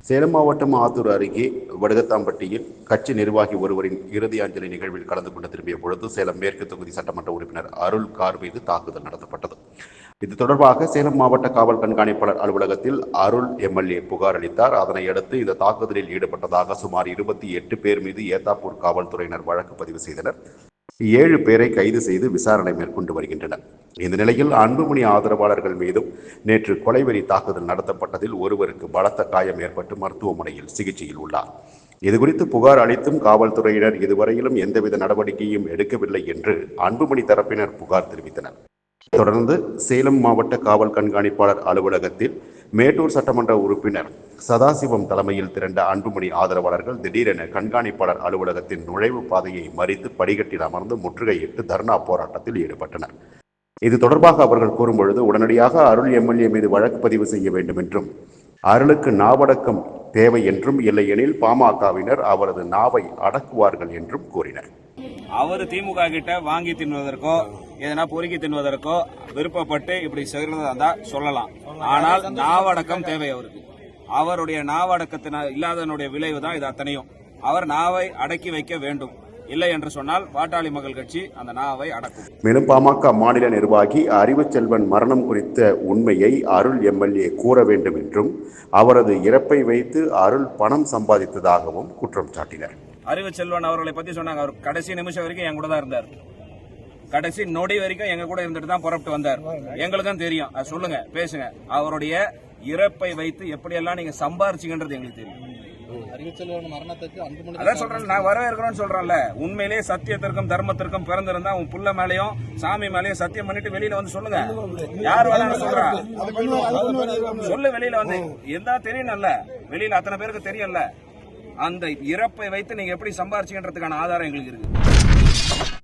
சேலம் மாவட்டம் ஆத்தூர் அருகே வடுகத்தாம்பட்டியில் கட்சி நிர்வாகி ஒருவரின் இறுதி அஞ்சலி நிகழ்வில் கலந்து கொண்டு திரும்பிய பொழுது சேலம் மேற்கு தொகுதி சட்டமன்ற உறுப்பினர் அருள் கார் மீது தாக்குதல் நடத்தப்பட்டது. இது தொடர்பாக சேலம் மாவட்ட காவல் கண்காணிப்பாளர் அலுவலகத்தில் அருள் எம்எல்ஏ புகார் அளித்தார். அதனையடுத்து இந்த தாக்குதலில் ஈடுபட்டதாக சுமார் 28 பேர் மீது ஏத்தாப்பூர் காவல்துறையினர் வழக்கு பதிவு செய்தனர். 7 பேரை கைது செய்து விசாரணை மேற்கொண்டு வருகின்றனர். இந்த நிலையில் அன்புமணி ஆதரவாளர்கள் மீதும் நேற்று கொலைவெறி தாக்குதல் நடத்தப்பட்டதில் ஒருவருக்கு பலத்த காயம் ஏற்பட்டு மருத்துவமனையில் சிகிச்சையில் உள்ளார். இதுகுறித்து புகார் அளித்தும் காவல்துறையினர் இதுவரையிலும் எந்தவித நடவடிக்கையும் எடுக்கவில்லை என்று அன்புமணி தரப்பினர் புகார் தெரிவித்தனர். தொடர்ந்து சேலம் மாவட்ட காவல் கண்காணிப்பாளர் அலுவலகத்தில் மேட்டூர் சட்டமன்ற உறுப்பினர் சதாசிவம் தலைமையில் திரண்ட அன்புமணி ஆதரவாளர்கள் திடீரென கண்காணிப்பாளர் அலுவலகத்தின் நுழைவு பாதையை மறித்து படிக்கட்டில் அமர்ந்து முற்றுகையிட்டு தர்ணா போராட்டத்தில் ஈடுபட்டனர். இது தொடர்பாக அவர்கள் கூறும்பொழுது, உடனடியாக அருள் எம்எல்ஏ மீது வழக்கு பதிவு செய்ய வேண்டும் என்றும், அருளுக்கு நாவடக்கம் தேவை என்றும், இல்லையெனில் பாமகவினர் அவரது நாவை அடக்குவார்கள் என்றும் கூறினர். அவர் திமுக கிட்ட வாங்கி தின்வதற்கோ எதனா பொறுக்கி தின்வதற்கோ விருப்பப்பட்டு இப்படி செய்யறதா சொல்லலாம். ஆனால் நாவடக்கம் தேவை அவருக்கு. அவருடைய நாவடக்கத்தின இல்லாதனுடைய விளைவு தான் இது அத்தனையும். அவர் நாவை அடக்கி வைக்க வேண்டும். இல்லை என்று சொன்னால் பாட்டாளி மக்கள் கட்சி அந்த நாவை அடக்கும். மேலும் பாமக மாநில நிர்வாகி அறிவுச்செல்வன் மரணம் குறித்த உண்மையை அருள் எம்எல்ஏ கூற வேண்டும் என்றும், அவரது இறப்பை வைத்து அருள் பணம் சம்பாதித்ததாகவும் குற்றம் சாட்டினர். அறிவுச்செல்வன் அவர்களை பத்தி சொன்னாங்க. அவர் கடைசி நிமிஷம் வரைக்கும் என் கூட தான் இருந்தார். கடைசி நொடி வரைக்கும் எங்க கூட இருந்துட்டு தான் புறப்பட்டு வந்தார். எங்களுக்கும் தெரியும். அது சொல்லுங்க, பேசுங்க. அவருடைய இறப்பை வைத்து எப்படியெல்லாம் நீங்க சம்பாரிச்சீங்கன்றது எங்களுக்கு தெரியும். அதான் சொல்றேன், நான் வரவேற்கிறோம்னு சொல்றேன்ல. உண்மையிலேயே சத்தியத்திற்கும் தர்மத்திற்கும் பிறந்திருந்தா உன் புள்ள மேலையும் சாமி மேலையும் சத்தியம் பண்ணிட்டு வெளியில வந்து சொல்லுங்க. யார் வேணாலும் சொல்றா சொல்லு. வெளியில வந்து எதா தெரியணும்ல, வெளியில அத்தனை பேருக்கு தெரியல. அந்த இறப்பை வைத்து நீங்க எப்படி சம்பாரிச்சீங்கன்றதுக்கான ஆதாரம் எங்களுக்கு இருக்கு.